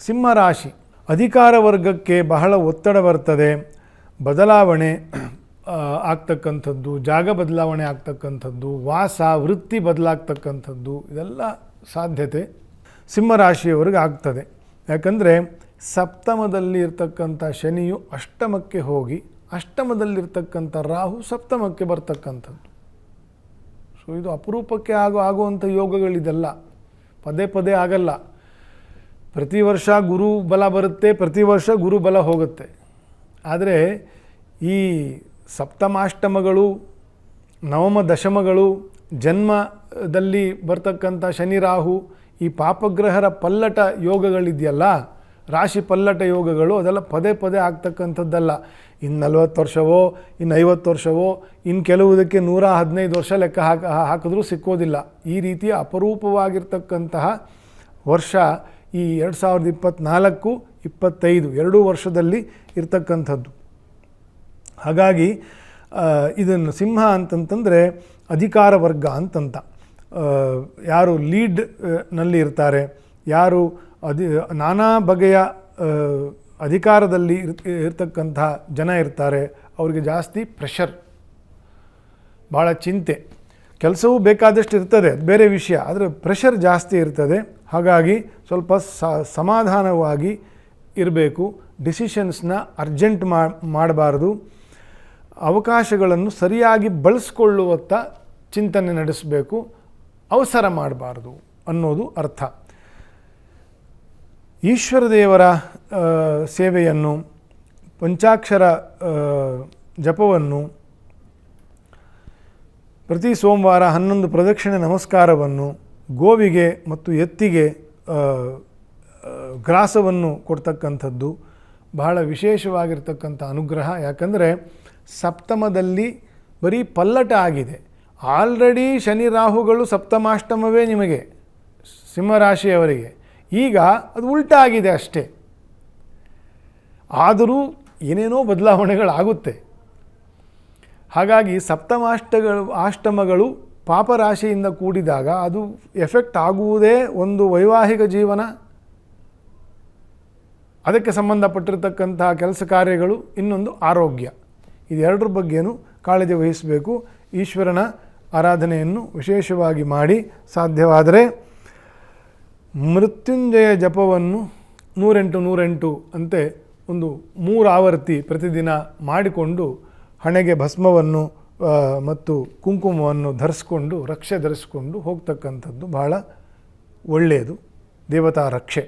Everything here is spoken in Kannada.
ಸಿಂಹರಾಶಿ ಅಧಿಕಾರ ವರ್ಗಕ್ಕೆ ಬಹಳ ಒತ್ತಡ ಬರ್ತದೆ, ಬದಲಾವಣೆ ಆಗ್ತಕ್ಕಂಥದ್ದು, ಜಾಗ ಬದಲಾವಣೆ ಆಗ್ತಕ್ಕಂಥದ್ದು, ವಾಸ ವೃತ್ತಿ ಬದಲಾಗ್ತಕ್ಕಂಥದ್ದು, ಇದೆಲ್ಲ ಸಾಧ್ಯತೆ ಸಿಂಹರಾಶಿಯವರಿಗೆ ಆಗ್ತದೆ. ಯಾಕಂದರೆ ಸಪ್ತಮದಲ್ಲಿ ಇರ್ತಕ್ಕಂಥ ಶನಿಯು ಅಷ್ಟಮಕ್ಕೆ ಹೋಗಿ ಅಷ್ಟಮದಲ್ಲಿರ್ತಕ್ಕಂಥ ರಾಹು ಸಪ್ತಮಕ್ಕೆ ಬರ್ತಕ್ಕಂಥದ್ದು. ಸೊ ಇದು ಅಪರೂಪಕ್ಕೆ ಆಗುವಂಥ ಯೋಗಗಳಿದೆಲ್ಲ, ಪದೇ ಪದೇ ಆಗಲ್ಲ. ಪ್ರತಿ ವರ್ಷ ಗುರು ಬಲ ಬರುತ್ತೆ, ಪ್ರತಿ ವರ್ಷ ಗುರು ಬಲ ಹೋಗುತ್ತೆ. ಆದರೆ ಈ ಸಪ್ತಮಾಷ್ಟಮಗಳು, ನವಮ ದಶಮಗಳು, ಜನ್ಮದಲ್ಲಿ ಬರ್ತಕ್ಕಂಥ ಶನಿ ರಾಹು, ಈ ಪಾಪಗ್ರಹರ ಪಲ್ಲಟ ಯೋಗಗಳಿದೆಯಲ್ಲ, ರಾಶಿ ಪಲ್ಲಟ ಯೋಗಗಳು, ಅದೆಲ್ಲ ಪದೇ ಪದೇ ಆಗ್ತಕ್ಕಂಥದ್ದಲ್ಲ. ಇನ್ನು 40 ವರ್ಷವೋ, ಇನ್ನು 50 ವರ್ಷವೋ, ಇನ್ನು ಕೆಲವುದಕ್ಕೆ 115 ವರ್ಷ ಲೆಕ್ಕ ಹಾಕಿದ್ರೂ ಸಿಕ್ಕೋದಿಲ್ಲ. ಈ ರೀತಿಯ ಅಪರೂಪವಾಗಿರ್ತಕ್ಕಂತಹ ವರ್ಷ ಈ 2024-25 ಎರಡೂ ವರ್ಷದಲ್ಲಿ ಇರ್ತಕ್ಕಂಥದ್ದು. ಹಾಗಾಗಿ ಇದನ್ನು ಸಿಂಹ ಅಂತಂತಂದರೆ ಅಧಿಕಾರ ವರ್ಗ ಅಂತಂತ. ಯಾರು ಲೀಡ್ನಲ್ಲಿ ಇರ್ತಾರೆ, ಯಾರು ನಾನಾ ಬಗೆಯ ಅಧಿಕಾರದಲ್ಲಿ ಇರ್ತಕ್ಕಂಥ ಜನ ಇರ್ತಾರೆ, ಅವರಿಗೆ ಜಾಸ್ತಿ ಪ್ರೆಷರ್, ಭಾಳ ಚಿಂತೆ. ಕೆಲಸವೂ ಬೇಕಾದಷ್ಟು ಇರ್ತದೆ, ಅದು ಬೇರೆ ವಿಷಯ, ಆದರೆ ಪ್ರೆಷರ್ ಜಾಸ್ತಿ ಇರ್ತದೆ. ಹಾಗಾಗಿ ಸ್ವಲ್ಪ ಸಮಾಧಾನವಾಗಿ ಇರಬೇಕು. ಡಿಸಿಷನ್ಸ್ನ ಅರ್ಜೆಂಟ್ ಮಾಡಬಾರ್ದು. ಅವಕಾಶಗಳನ್ನು ಸರಿಯಾಗಿ ಬಳಸ್ಕೊಳ್ಳುವತ್ತ ಚಿಂತನೆ ನಡೆಸಬೇಕು, ಅವಸರ ಮಾಡಬಾರ್ದು ಅನ್ನೋದು ಅರ್ಥ. ಈಶ್ವರ ದೇವರ ಸೇವೆಯನ್ನು, ಪಂಚಾಕ್ಷರ ಜಪವನ್ನು, ಪ್ರತಿ ಸೋಮವಾರ 11 ಪ್ರದಕ್ಷಿಣೆ ನಮಸ್ಕಾರವನ್ನು, ಗೋವಿಗೆ ಮತ್ತು ಎತ್ತಿಗೆ ಗ್ರಾಸವನ್ನು ಕೊಡ್ತಕ್ಕಂಥದ್ದು ಬಹಳ ವಿಶೇಷವಾಗಿರ್ತಕ್ಕಂಥ ಅನುಗ್ರಹ. ಯಾಕಂದರೆ ಸಪ್ತಮದಲ್ಲಿ ಬರೀ ಪಲ್ಲಟ ಆಗಿದೆ. ಆಲ್ರೆಡಿ ಶನಿ ರಾಹುಗಳು ಸಪ್ತಮಾಷ್ಟಮವೇ ನಿಮಗೆ ಸಿಂಹರಾಶಿಯವರಿಗೆ. ಈಗ ಅದು ಉಲ್ಟಾ ಆಗಿದೆ ಅಷ್ಟೇ. ಆದರೂ ಏನೇನೋ ಬದಲಾವಣೆಗಳಾಗುತ್ತೆ. ಹಾಗಾಗಿ ಅಷ್ಟಮಗಳು ಪಾಪರಾಶಿಯಿಂದ ಕೂಡಿದಾಗ ಅದು ಎಫೆಕ್ಟ್ ಆಗುವುದೇ ಒಂದು ವೈವಾಹಿಕ ಜೀವನ, ಅದಕ್ಕೆ ಸಂಬಂಧಪಟ್ಟಿರ್ತಕ್ಕಂಥ ಕೆಲಸ ಕಾರ್ಯಗಳು, ಇನ್ನೊಂದು ಆರೋಗ್ಯ. ಇದೆರಡರ ಬಗ್ಗೆನೂ ಕಾಳಜಿ ವಹಿಸಬೇಕು. ಈಶ್ವರನ ಆರಾಧನೆಯನ್ನು ವಿಶೇಷವಾಗಿ ಮಾಡಿ, ಸಾಧ್ಯವಾದರೆ ಮೃತ್ಯುಂಜಯ ಜಪವನ್ನು 108 ಅಂತೆ ಒಂದು 3 ಆವರ್ತಿ ಪ್ರತಿದಿನ ಮಾಡಿಕೊಂಡು ಹಣೆಗೆ ಭಸ್ಮವನ್ನು ಮತ್ತು ಕುಂಕುಮವನ್ನು ಧರಿಸ್ಕೊಂಡು, ರಕ್ಷೆ ಧರಿಸ್ಕೊಂಡು ಹೋಗ್ತಕ್ಕಂಥದ್ದು ಬಹಳ ಒಳ್ಳೆಯದು, ದೇವತಾ ರಕ್ಷೆ.